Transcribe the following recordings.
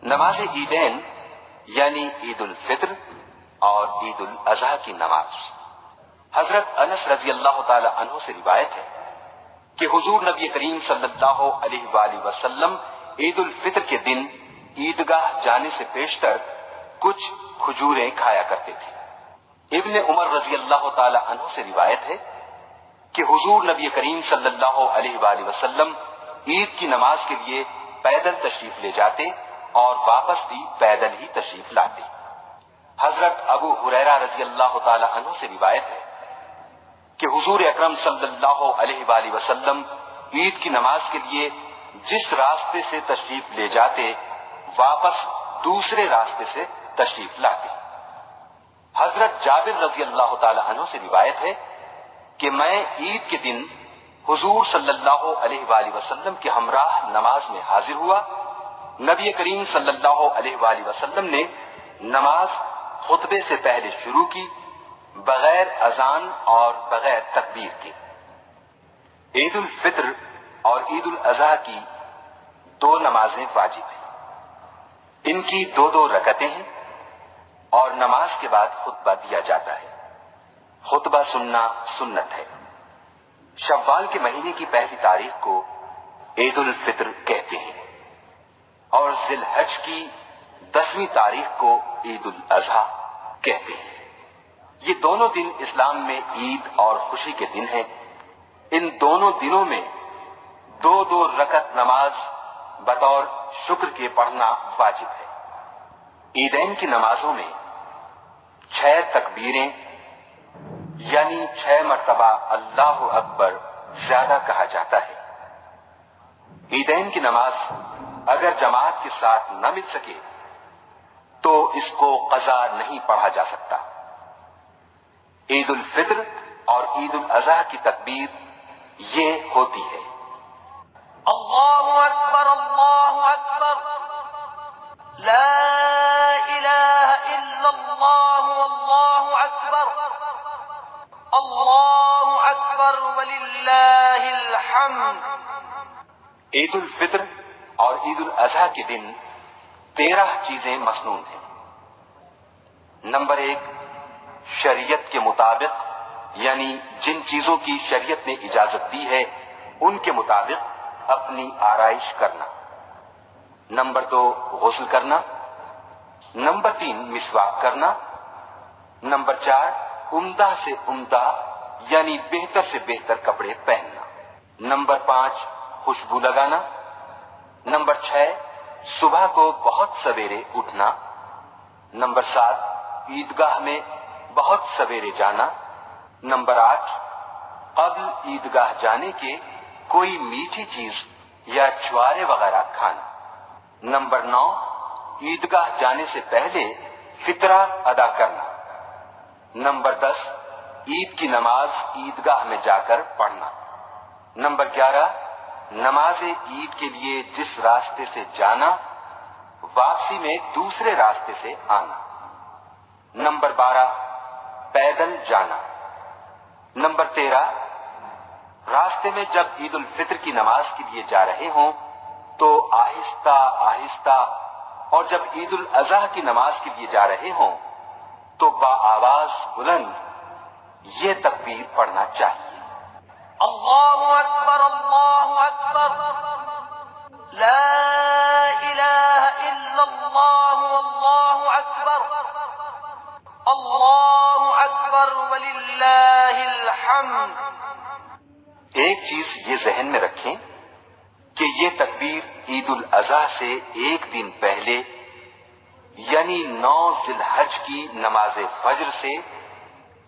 نماز عیدین یعنی عید الفطر اور عید الاضحیٰ کی نماز۔ حضرت انس رضی اللہ تعالی عنہ سے روایت ہے کہ حضور نبی کریم صلی اللہ علیہ وآلہ وسلم عید الفطر کے دن عیدگاہ جانے سے پیشتر کچھ کھجوریں کھایا کرتے تھے۔ ابن عمر رضی اللہ تعالی عنہ سے روایت ہے کہ حضور نبی کریم صلی اللہ علیہ وآلہ وسلم عید کی نماز کے لیے پیدل تشریف لے جاتے اور واپس بھی پیدل ہی تشریف لاتے۔ حضرت ابو ہریرہ رضی اللہ تعالی عنہ سے روایت ہے کہ حضور اکرم صلی اللہ علیہ وآلہ وسلم عید کی نماز کے لیے جس راستے سے تشریف لے جاتے واپس دوسرے راستے سے تشریف لاتے۔ حضرت جابر رضی اللہ تعالی عنہ سے روایت ہے کہ میں عید کے دن حضور صلی اللہ علیہ وآلہ وسلم کے ہمراہ نماز میں حاضر ہوا۔ نبی کریم صلی اللہ علیہ وآلہ وسلم نے نماز خطبے سے پہلے شروع کی، بغیر اذان اور بغیر تکبیر کے۔ عید الفطر اور عید الاضحیٰ کی دو نمازیں واجب ہیں، ان کی دو رکعتیں ہیں اور نماز کے بعد خطبہ دیا جاتا ہے۔ خطبہ سننا سنت ہے۔ شوال کے مہینے کی پہلی تاریخ کو عید الفطر کہتے ہیں اور ذی الحج کی 10ویں تاریخ کو عید الاضحیٰ کہتے ہیں۔ یہ دونوں دن اسلام میں عید اور خوشی کے دن ہیں۔ ان دونوں دنوں میں دو رکعت نماز بطور شکر کے پڑھنا واجب ہے۔ عیدین کی نمازوں میں 6 تکبیریں یعنی 6 مرتبہ اللہ اکبر زیادہ کہا جاتا ہے۔ عیدین کی نماز اگر جماعت کے ساتھ نہ مل سکے تو اس کو قضا نہیں پڑھا جا سکتا۔ عید الفطر اور عید الاضحیٰ کی تکبیر یہ ہوتی ہے: اللہ اکبر اللہ اکبر، لا الہ الا اللہ واللہ اکبر، اللہ اکبر وللہ الحمد۔ عید الفطر اور عید الاضحیٰ کے دن 13 چیزیں مسنون ہیں۔ نمبر 1، شریعت کے مطابق یعنی جن چیزوں کی شریعت نے اجازت دی ہے ان کے مطابق اپنی آرائش کرنا۔ نمبر 2، غسل کرنا۔ نمبر 3، مسواک کرنا۔ نمبر 4، عمدہ سے عمدہ یعنی بہتر سے بہتر کپڑے پہننا۔ نمبر 5، خوشبو لگانا۔ نمبر 6، صبح کو بہت سویرے اٹھنا۔ نمبر 7، عیدگاہ میں بہت سویرے جانا۔ نمبر 8، قبل عیدگاہ جانے کے کوئی میٹھی چیز یا چھوارے وغیرہ کھانا۔ نمبر 9، عیدگاہ جانے سے پہلے فطرہ ادا کرنا۔ نمبر 10، عید کی نماز عیدگاہ میں جا کر پڑھنا۔ نمبر 11، نماز عید کے لیے جس راستے سے جانا واپسی میں دوسرے راستے سے آنا۔ نمبر 12، پیدل جانا۔ نمبر 13، راستے میں جب عید الفطر کی نماز کے لیے جا رہے ہوں تو آہستہ آہستہ، اور جب عید الاضحیٰ کی نماز کے لیے جا رہے ہوں تو بآواز بلند یہ تکبیر پڑھنا چاہیے: اللہ اکبر، لا الہ الا اللہ واللہ اکبر، اللہ اکبر وللہ الحمد۔ ایک چیز یہ ذہن میں رکھیں کہ یہ تکبیر عید الاضحیٰ سے ایک دن پہلے یعنی 9 ذی الحج کی نماز فجر سے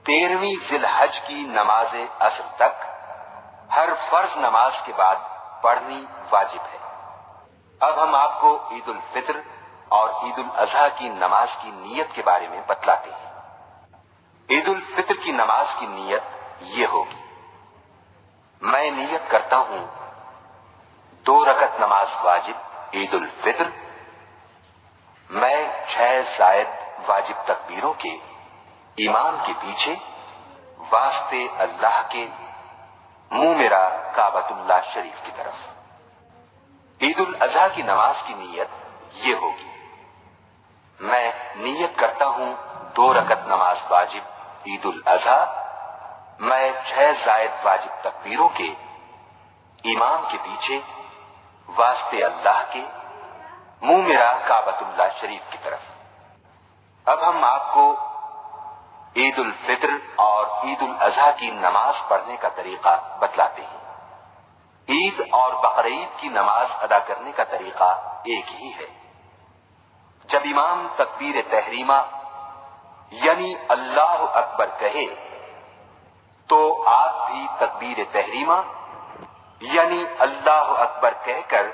13ویں ذی الحج کی نماز عصر تک ہر فرض نماز کے بعد پڑھنی واجب ہے۔ اب ہم آپ کو عید الفطر اور عید الاضحیٰ کی نماز کی نیت کے بارے میں بتلاتے ہیں۔ عید الفطر کی نماز کی نیت یہ ہوگی: میں نیت کرتا ہوں 2 رکعت نماز واجب عید الفطر، میں 6 زائد واجب تکبیروں کے امام کے پیچھے واسطے اللہ کے منہ میرا کعبۃ اللہ شریف کی طرف۔ عید الاضحیٰ کی نماز کی نیت یہ ہوگی: میں نیت کرتا ہوں 2 رکعت نماز واجب عید الاضحیٰ، میں 6 زائد واجب تکبیروں کے امام کے پیچھے واسطے اللہ کے منہ میرا کعبۃ اللہ شریف کی طرف۔ اب ہم آپ کو عید الفطر اور عید الاضحیٰ کی نماز پڑھنے کا طریقہ بتلاتے ہیں۔ عید اور بقرعید کی نماز ادا کرنے کا طریقہ ایک ہی ہے۔ جب امام تکبیر تحریمہ یعنی اللہ اکبر کہے تو آپ بھی تکبیر تحریمہ یعنی اللہ اکبر کہہ کر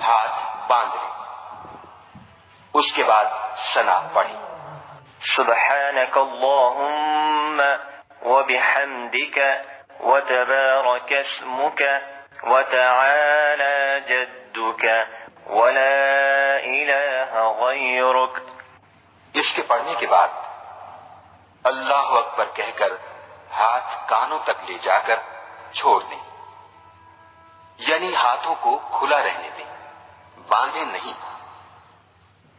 ہاتھ باندھ لیں، اس کے بعد ثنا پڑھیں۔ سبحانك اللهم وبحمدك وتبارك اسمك وتعالى جدك ولا إله غيرك۔ اس کے پڑھنے کے بعد اللہ اکبر کہہ کر ہاتھ کانوں تک لے جا کر چھوڑ دیں، یعنی ہاتھوں کو کھلا رہنے دیں، باندھیں نہیں۔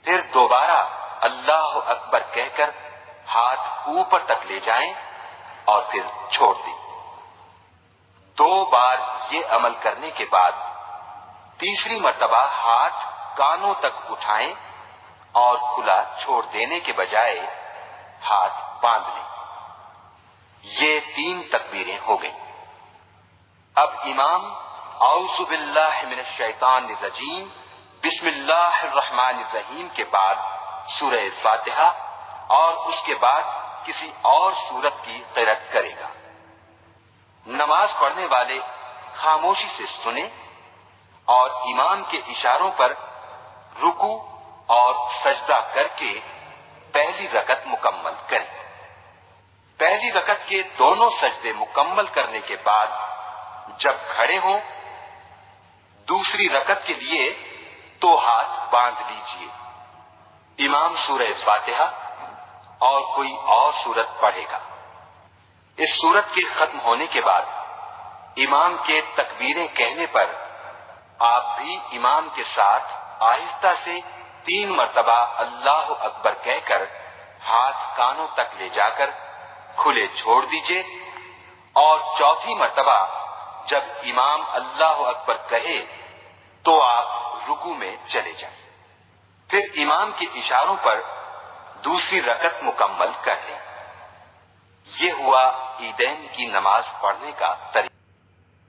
پھر دوبارہ اللہ اکبر کہہ کر ہاتھ اوپر تک لے جائیں اور پھر چھوڑ دیں۔ 2 بار یہ عمل کرنے کے بعد تیسری مرتبہ ہاتھ کانوں تک اٹھائیں اور کھلا چھوڑ دینے کے بجائے ہاتھ باندھ لیں۔ یہ 3 تکبیریں ہو گئیں۔ اب امام اعوذ باللہ من الشیطان الرجیم بسم اللہ الرحمن الرحیم کے بعد سورہ فاتحہ اور اس کے بعد کسی اور سورت کی قرأت کرے گا۔ نماز پڑھنے والے خاموشی سے سنیں اور امام کے اشاروں پر رکوع اور سجدہ کر کے پہلی رکعت مکمل کریں۔ پہلی رکعت کے دونوں سجدے مکمل کرنے کے بعد جب کھڑے ہوں دوسری رکعت کے لیے تو ہاتھ باندھ لیجئے۔ امام سورہ فاتحہ اور کوئی اور سورت پڑھے گا۔ اس سورت کے ختم ہونے کے بعد امام کے تکبیریں کہنے پر آپ بھی امام کے ساتھ آہستہ سے 3 مرتبہ اللہ اکبر کہہ کر ہاتھ کانوں تک لے جا کر کھلے چھوڑ دیجئے، اور چوتھی مرتبہ جب امام اللہ اکبر کہے تو آپ رکوع میں چلے جائیں۔ پھر امام کے اشاروں پر دوسری رکعت مکمل کر لیں۔ یہ ہوا عیدین کی نماز پڑھنے کا طریقہ۔